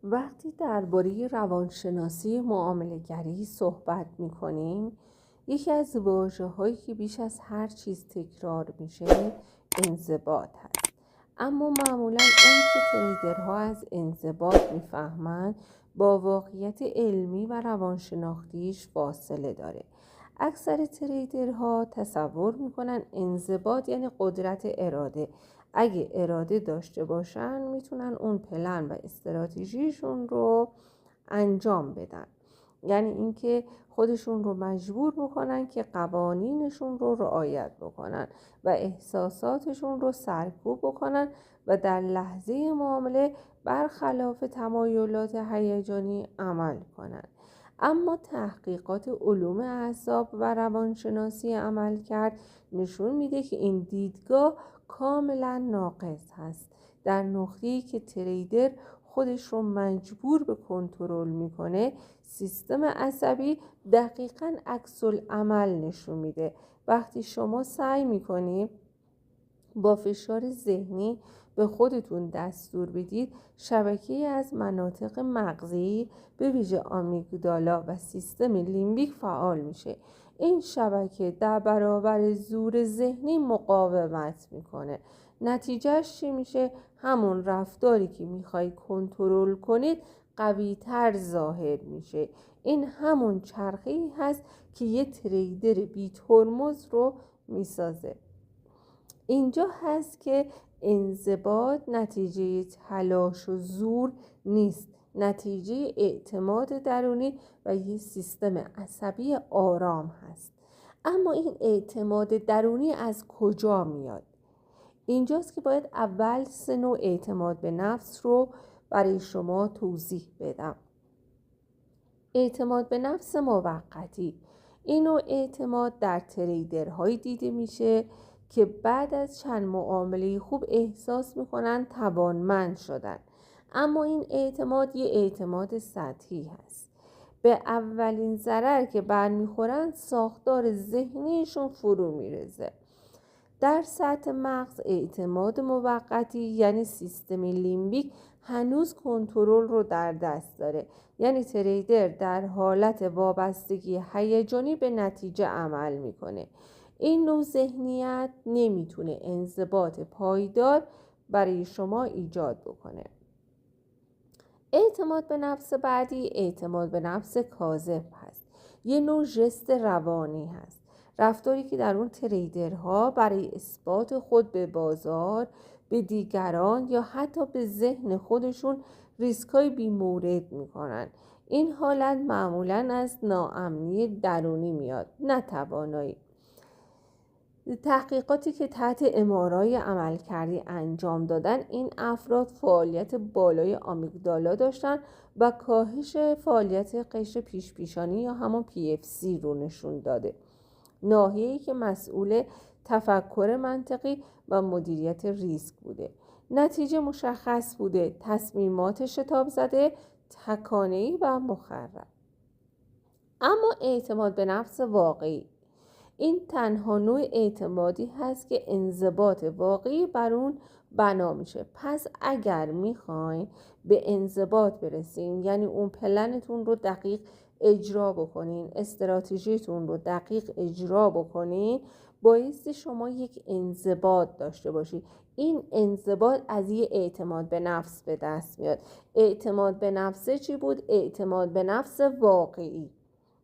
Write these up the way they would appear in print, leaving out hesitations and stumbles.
وقتی درباره روانشناسی معامله‌گری صحبت می‌کنیم، یکی از واژه‌هایی که بیش از هر چیز تکرار میشه انضباط هست. اما معمولاً اون که تریدرها از انضباط میفهمند با واقعیت علمی و روانشناختیش فاصله داره. اکثر تریدرها تصور میکنن انضباط یعنی قدرت اراده. اگه اراده داشته باشن میتونن اون پلن و استراتژیشون رو انجام بدن، یعنی اینکه خودشون رو مجبور بکنن که قوانینشون رو رعایت بکنن و احساساتشون رو سرکوب بکنن و در لحظه معامله برخلاف تمایلات هیجانی عمل کنن. اما تحقیقات علوم اعصاب و روانشناسی عملکرد نشون میده که این دیدگاه کاملا ناقص هست. در نقطه‌ای که تریدر خودش رو مجبور به کنترل میکنه، سیستم عصبی دقیقاً عکس العمل نشون میده. وقتی شما سعی میکنید با فشار ذهنی به خودتون دستور بدید، شبکه‌ای از مناطق مغزی به ویژه آمیگدالا و سیستم لیمبیک فعال میشه. این شبکه در برابر زور ذهنی مقاومت میکنه. نتیجهش چی میشه؟ همون رفتاری که میخوای کنترل کنید قوی تر ظاهر میشه. این همون چرخه‌ای هست که یه تریدر بی ترمز رو میسازه. اینجا هست که انضباط نتیجه تلاش و زور نیست، نتیجه اعتماد درونی و یه سیستم عصبی آرام هست. اما این اعتماد درونی از کجا میاد؟ اینجاست که باید اول 3 نوع اعتماد به نفس رو برای شما توضیح بدم. اعتماد به نفس موقتی، این نوع اعتماد در تریدرهایی دیده میشه که بعد از چند معامله خوب احساس میکنن توانمند شدن. اما این اعتماد یه اعتماد سطحی هست. به اولین ضرر که برمیخورن ساختار ذهنیشون فرو میرزه. در سطح مغز اعتماد موقتی یعنی سیستم لیمبیک هنوز کنترل رو در دست داره، یعنی تریدر در حالت وابستگی هیجانی به نتیجه عمل میکنه. این نوع ذهنیت نمیتونه انضباط پایدار برای شما ایجاد بکنه. اعتماد به نفس بعدی اعتماد به نفس کاذب هست. یه نوع ژست روانی هست، رفتاری که در اون تریدرها برای اثبات خود به بازار، به دیگران یا حتی به ذهن خودشون ریسکای بی‌مورد میکنن. این حالت معمولاً از ناامنی درونی میاد، نه توانایی. تحقیقاتی که تحت امارای عملکردی انجام دادن، این افراد فعالیت بالای آمیگدالا داشتن و کاهش فعالیت قشر پیشانی یا همون PFC رو نشون داده، ناحیه‌ای که مسئول تفکر منطقی و مدیریت ریسک بوده. نتیجه مشخص بوده: تصمیمات شتاب زده، تکانه‌ای و مخرب. اما اعتماد به نفس واقعی، این تنها نوع اعتمادی هست که انضباط واقعی بر اون بنا میشه. پس اگر میخواین به انضباط برسین، یعنی اون پلنتون رو دقیق اجرا بکنین، استراتژیتون رو دقیق اجرا بکنین، بایستی شما یک انضباط داشته باشید. این انضباط از یه اعتماد به نفس به دست میاد. اعتماد به نفس چی بود؟ اعتماد به نفس واقعی.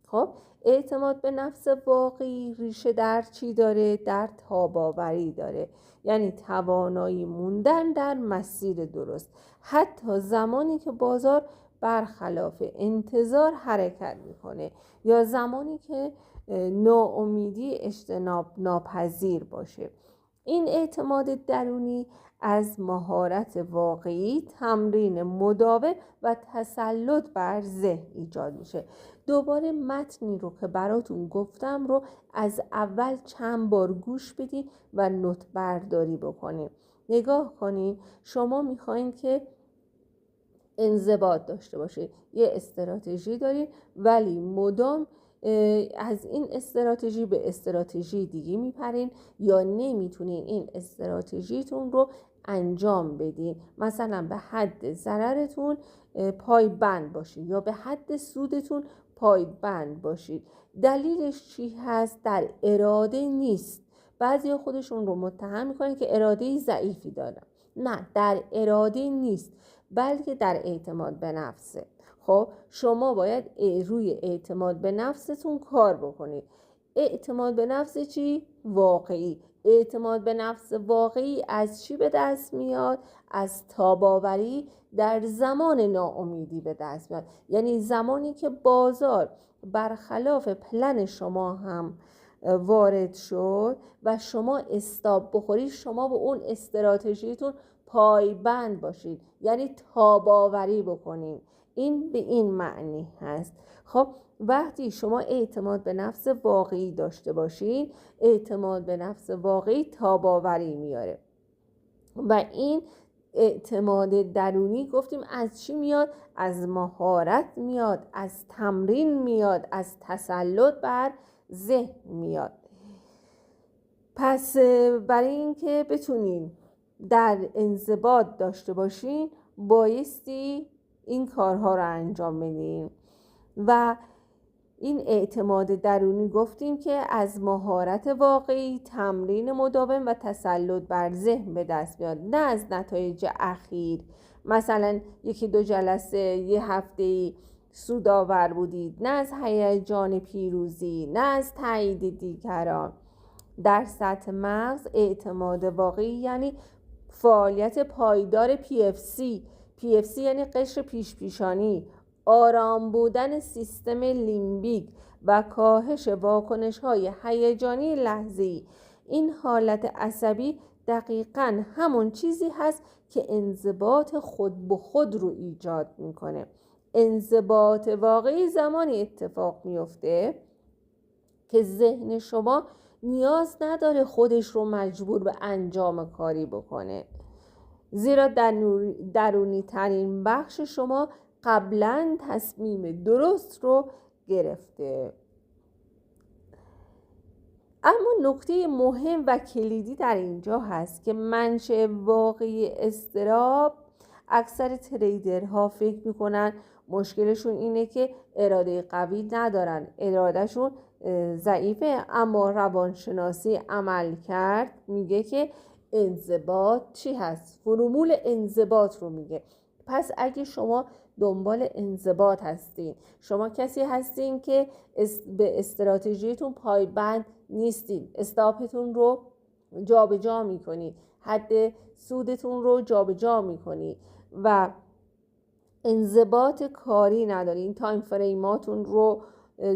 خب اعتماد به نفس واقعی ریشه در چی داره؟ در تاباوری داره، یعنی توانایی موندن در مسیر درست، حتی زمانی که بازار برخلاف انتظار حرکت میکنه یا زمانی که ناامیدی اجتناب ناپذیر باشه. این اعتماد درونی از مهارت واقعی، تمرین مداوم و تسلط بر ذهن ایجاد میشه. دوباره متنی رو که براتون گفتم رو از اول چند بار گوش بدید و نوت برداری بکنید. نگاه کنید، شما میخواین که انضباط داشته باشید، یه استراتژی دارید ولی مدام از این استراتژی به استراتژی دیگه میپرین یا نمیتونین این استراتژیتون رو انجام بدین. مثلا به حد ضررتون پایبند باشید یا به حد سودتون پایبند باشید. دلیلش چی هست؟ در اراده نیست. بعضی خودشون رو متهم میکنن که اراده ضعیفی دارن. نه، در اراده نیست، بلکه در اعتماد به نفسه. خب شما باید روی اعتماد به نفستون کار بکنید. اعتماد به نفس چی؟ واقعی. اعتماد به نفس واقعی از چی به دست میاد؟ از تاباوری در زمان ناامیدی به دست میاد. یعنی زمانی که بازار برخلاف پلن شما هم وارد شد و شما استاپ بخورید، شما به اون استراتژیتون پایبند باشید، یعنی تاباوری بکنید. این به این معنی هست. خب وقتی شما اعتماد به نفس واقعی داشته باشید، اعتماد به نفس واقعی تاباوری میاره. و این اعتماد درونی گفتیم از چی میاد؟ از مهارت میاد، از تمرین میاد، از تسلط بر ذهن میاد. پس برای اینکه بتونین در انضباط داشته باشین، بایستی این کارها رو انجام بدین. و این اعتماد درونی گفتیم که از مهارت واقعی، تمرین مداوم و تسلط بر ذهن به دست میاد، نه از نتایج اخیر. مثلا 1-2 جلسه، 1 هفته سودآور بودید، نه از هیجان پیروزی، نه از تایید دیگران. در سطح مغز اعتماد واقعی یعنی فعالیت پایدار PFC یعنی قشر پیشانی، آرام بودن سیستم لیمبیک و کاهش واکنش‌های هیجانی لحظه‌ای. این حالت عصبی دقیقاً همون چیزی هست که انضباط خود به خود رو ایجاد میکنه. انضباط واقعی زمانی اتفاق میفته که ذهن شما نیاز نداره خودش رو مجبور به انجام کاری بکنه، زیرا درونی ترین بخش شما قبلا تصمیم درست رو گرفته. اما نکته مهم و کلیدی در اینجا هست که منشأ واقعی اضطراب، اکثر تریدرها فکر میکنن مشکلشون اینه که اراده قوی ندارن، ارادهشون ضعیفه. اما روانشناسی عملکرد میگه که انضباط چی هست؟ فرمول انضباط رو میگه. پس اگه شما دنبال انضباط هستین، شما کسی هستین که به استراتژیتون پایبند نیستین، استاپتون رو جابجا میکنید، حد سودتون رو جابجا میکنید و انضباط کاری ندارین، تایم فریماتون رو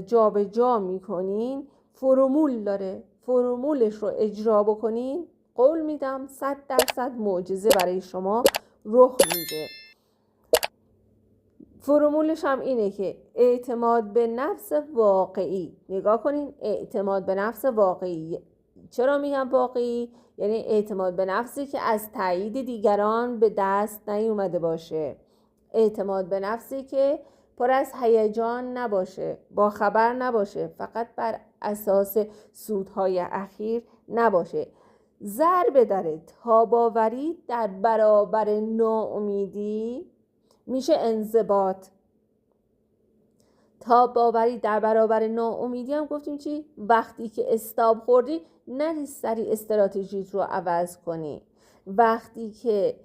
جابجا میکنین، فرمول داره، فرمولش رو اجرا بکنین، قول میدم 100% معجزه برای شما رخ میده. فرمولش هم اینه که اعتماد به نفس واقعی، نگاه کنین، اعتماد به نفس واقعی. چرا میگم واقعی؟ یعنی اعتماد به نفسی که از تایید دیگران به دست نیومده باشه، اعتماد به نفسی که پر از هیجان نباشه، با خبر نباشه، فقط بر اساس سودهای اخیر نباشه. ضربه داره تاباوری در برابر ناامیدی میشه انضباط. تاباوری در برابر ناامیدی هم گفتیم چی؟ وقتی که استاپ خوردی نری سری استراتژیت رو عوض کنی. وقتی که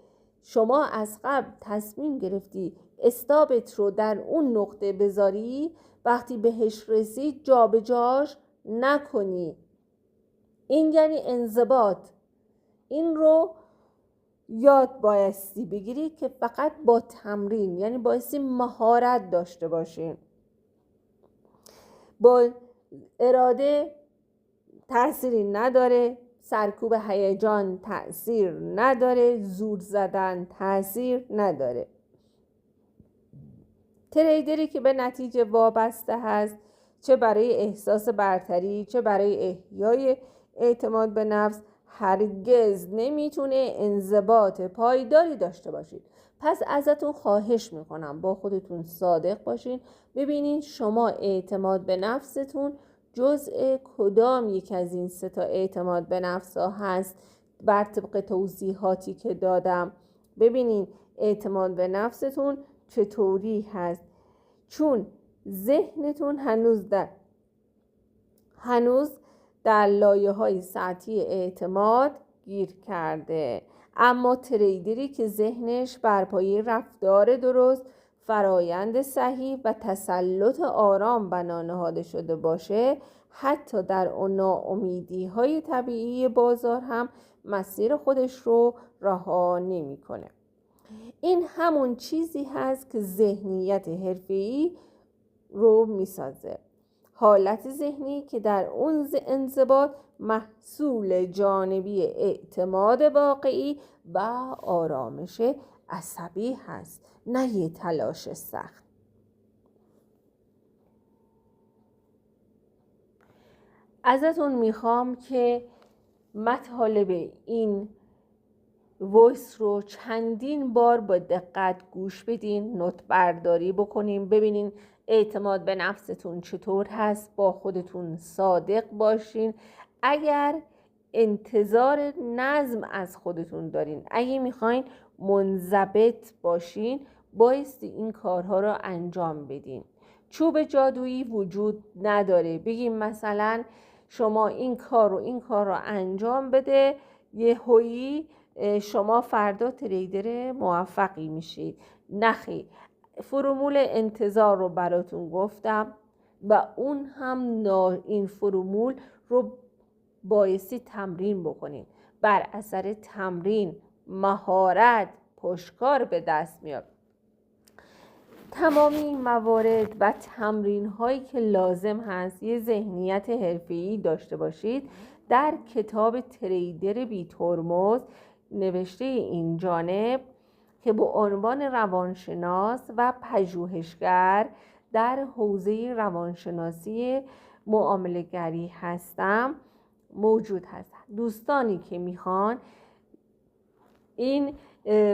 شما از قبل تصمیم گرفتی استاپت رو در اون نقطه بذاری، وقتی بهش رسید جابجاش نکنی. این یعنی انضباط. این رو یاد بایستی بگیری که فقط با تمرین، یعنی بایستی مهارت داشته باشین. با اراده تأثیری نداره، سرکوب هیجان تأثیر نداره، زور زدن تأثیر نداره. تریدری که به نتیجه وابسته هست، چه برای احساس برتری چه برای احیای اعتماد به نفس، هرگز نمیتونه انضباط پایداری داشته باشید. پس ازتون خواهش میکنم با خودتون صادق باشین، ببینین شما اعتماد به نفستون جزء کدام یک از این 3 اعتماد به نفس ها هست بر طبق توضیحاتی که دادم. ببینین اعتماد به نفستون چطوری هست، چون ذهنتون هنوز در لایه‌های سطحی اعتماد گیر کرده. اما تریدری که ذهنش بر پایه رفتار درست، فرایند صحیح و تسلط آرام بنا نهاده شده باشه، حتی در اون ناامیدی‌های طبیعی بازار هم مسیر خودش رو رها نمی‌کنه. این همون چیزی هست که ذهنیت حرفه‌ای رو میسازه. حالت ذهنی که در اون انضباط محصول جانبی اعتماد واقعی و آرامش عصبی هست، نه یه تلاش سخت. ازتون میخوام که مطالب این وایس رو چندین بار با دقت گوش بدین، نوت برداری بکنین، ببینین اعتماد به نفستون چطور هست، با خودتون صادق باشین. اگر انتظار نظم از خودتون دارین، اگه میخواین منضبط باشین، بایستی این کارها رو انجام بدین. چوب جادویی وجود نداره بگیم مثلا شما این کار رو انجام بده، یهویی شما فردا تریدر موفقی میشید. نخیر، فرمول انتظار رو براتون گفتم و اون هم این فرمول رو بایستی تمرین بکنید. بر اثر تمرین مهارت پشتکار به دست میاد. تمامی این موارد و تمرین هایی که لازم هست یه ذهنیت حرفه‌ای داشته باشید در کتاب تریدر بی ترمز نوشته این جانب که با عنوان روانشناس و پژوهشگر در حوزه روانشناسی معامله‌گری هستم موجود هست. دوستانی که میخوان این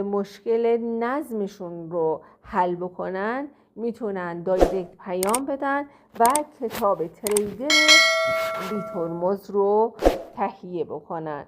مشکل نظمشون رو حل بکنن میتونن دایرکت پیام بدن و کتاب تریدر بی ترمز رو تهیه بکنن.